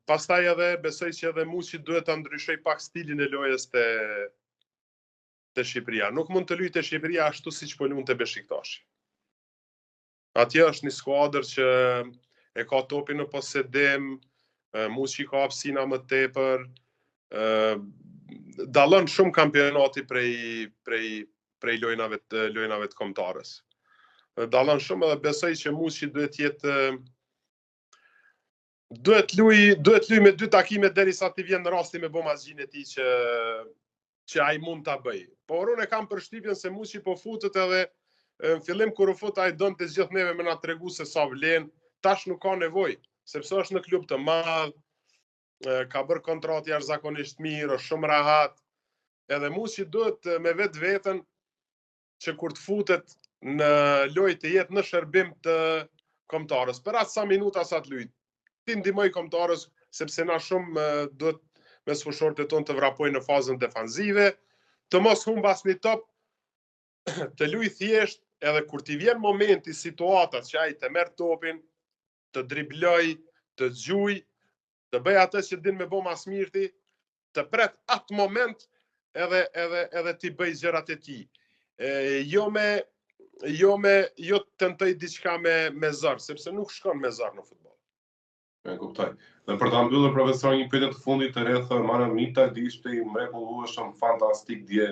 Pastaj edhe besoj që edhe Muçi duhet ta ndryshoj pak stilin e lojës te Shqipëria. Nuk mund të luajë te Shqipëria ashtu siç po luante Beshiktashi. Atje është një skuadër që e ka topin në posedim, Muçi ka hapësina më tepër, dallon shumë kampionati prej lojnave të kombëtarës. Dallon shumë edhe besoj që Muçi duhet luaj me 2 takime derisa të vjen rasti me bomazgjin e tij që ai mund ta bëj. Por unë kam përshtypjen se Muçi po futet edhe në fillim kur u fut ai donte gjithë neve me na tregu se sa vlen, tash nuk ka nevojë, sepse është në klub të madh, ka bërë kontratë jashtëzakonisht mirë, është shumë rahat. Edhe Muçi duhet me vetveten që kur të futet në lojë të jetë në shërbim të kombëtarës. Për atë sa minuta sa të luajë. Ti ndihmoj kombëtarës sepse na shumë duhet me sfushorët e tonë të vrapojnë në fazën defanzive, të mos humb asnjë top, të luaj thjesht, edhe kur t'i vjen momenti, situatat që ai të merr topin, të dribloj, të xhuj, të bëj atë që din me bë mas mirti, të pret atë moment edhe t'i bëj gjërat e tij. Jo tentoj diçka me zor, sepse nuk shkon me zor në futboll. E kuptoj. Dhe për ta mbyllur profesor një pyetje të fundit të rreth Maramita, ishte i mrekullueshëm, fantastik dje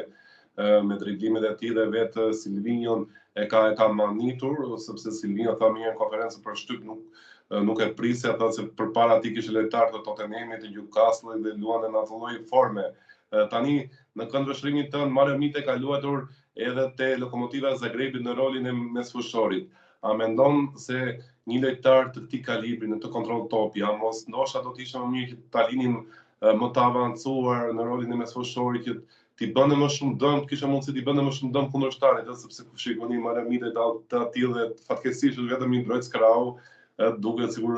me drejtimet e tij dhe vetë Silvinjon e ka manitur, sepse Silvinjo tha më në konferencë për shtyp nuk e prisja, tha se përpara atij kishte lojtar të Tottenhamit, të Newcastle dhe luante në atë lloj forme. Tani në këndvështrimin tënd Maramita ka luajtur edhe te Lokomotiva Zagrebi në rolin e mesfushtorit. A mendon se një lojtar të këtij kalibri në të kontroll topi, mos ndoshta do të ishte më mirë që ta linim më të avancuar në rolin e mesfushtorit, që ti bënte më shumë dëm, kishte mundësi ti bënte më shumë dëm kundërshtarit, sepse kur shikoni Maramita të tillë dhe fatkeqësisht është vetëm një mbrojtës krau, duket sikur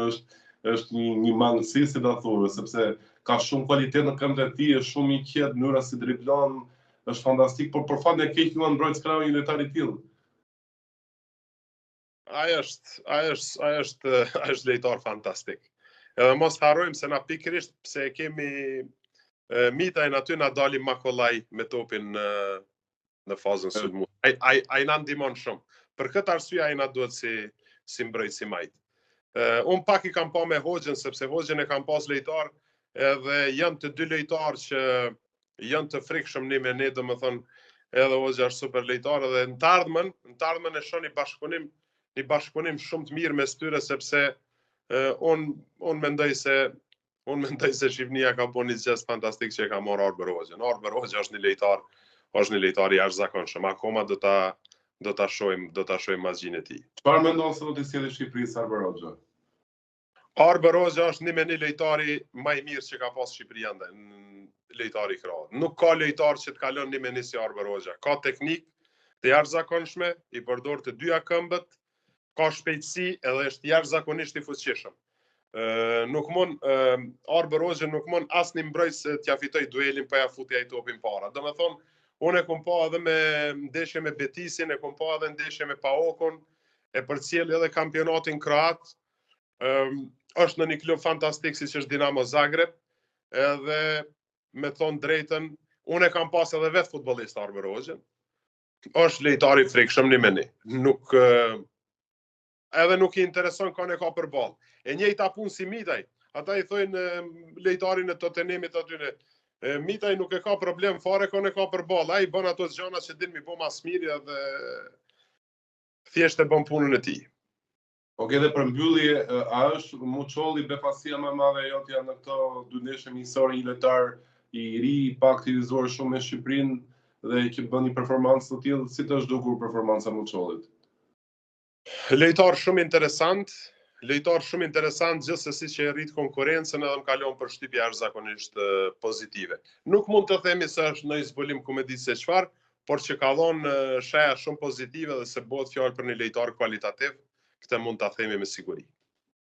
është një mangësi, si ta thuaj, sepse ka shumë kualitet në këmbët e tij, është shumë i qetë, mënyra si driblon është fantastik, por për fat e keq luan mbrojtës krau një lojtar i tillë. Ai është lojtar fantastik. Edhe mos harrojmë se na pikërisht pse e kemi Mitajn aty na dali Makollaj me topin në fazën sulmuese. Ai na ndihmon shumë. Për këtë arsye ai na duhet si mbrojtës i majt. Unë pak i kam pa me Hoxhën, sepse Hoxhën e kam pas lojtar, edhe janë të dy lojtarë që janë të frikshëm një me ne, domethënë edhe Hoxha është super lojtar, edhe në të ardhmen e shoh një bashkëpunim shumë të mirë mes tyre, sepse unë mendoj se Shqipënia ka bërë një gest fantastik që e ka marrë Arber Hoxhën. Arber Hoxha është një lojtar i jashtëzakonshëm. Akoma do ta shohim mazgjin e tij. Çfarë mendon se do të sjellë Shqipërisë Arber Hoxha? Arber Hoxha është një lojtari më i mirë që ka pas Shqipëria lojtari i krahut. Nuk ka lojtar që të kalon një meni si Arber Hoxha. Ka teknikë të jashtëzakonshme, i përdor të dyja këmbët, ka shpejtësi edhe është jashtëzakonisht i fuqishëm. Arber Hoxha nuk mund asnjë mbrojtës t'ja fitoj duelin pa ja futi ai topin para. Domethënë, unë e kom pa edhe me ndeshje me Betisin, e kom pa edhe ndeshje me PAOK-un, e përcjell edhe kampionatin kroat. Është në një klub fantastik siç është Dinamo Zagreb, edhe me thonë drejtën, unë e kam pas edhe vetë futbollist Arber Hoxhën. Është lojtar i frikshëm një meni. Edhe nuk i intereson kanë e ka përballë. E njëjta punë si Mitaj. Ata i thojnë lojtarin e Tottenhamit aty. Mitaj nuk e ka problem fare, kanë e ka përballë. Ai bën ato gjëra që din mi bë mas mirë dhe thjesht e bën punën e tij. Okej, dhe për mbyllje, a është Muçolli befasia më e madhe e jotja në këto dy ndeshje miqësore, një lojtar i ri, pa aktivizuar shumë me Shqipërinë dhe që bën një performancë të tillë, si të është dukur performanca e Muçollit? Lojtar shumë interesant, gjithsesi që e rrit konkurrencën edhe më kalon për shtypje jashtëzakonisht pozitive. Nuk mund të themi se është në zbulim ku me di se çfarë, por që ka dhënë sheja shumë pozitive dhe se bëhet fjalë për një lojtar kualitativ, këtë mund ta themi me siguri.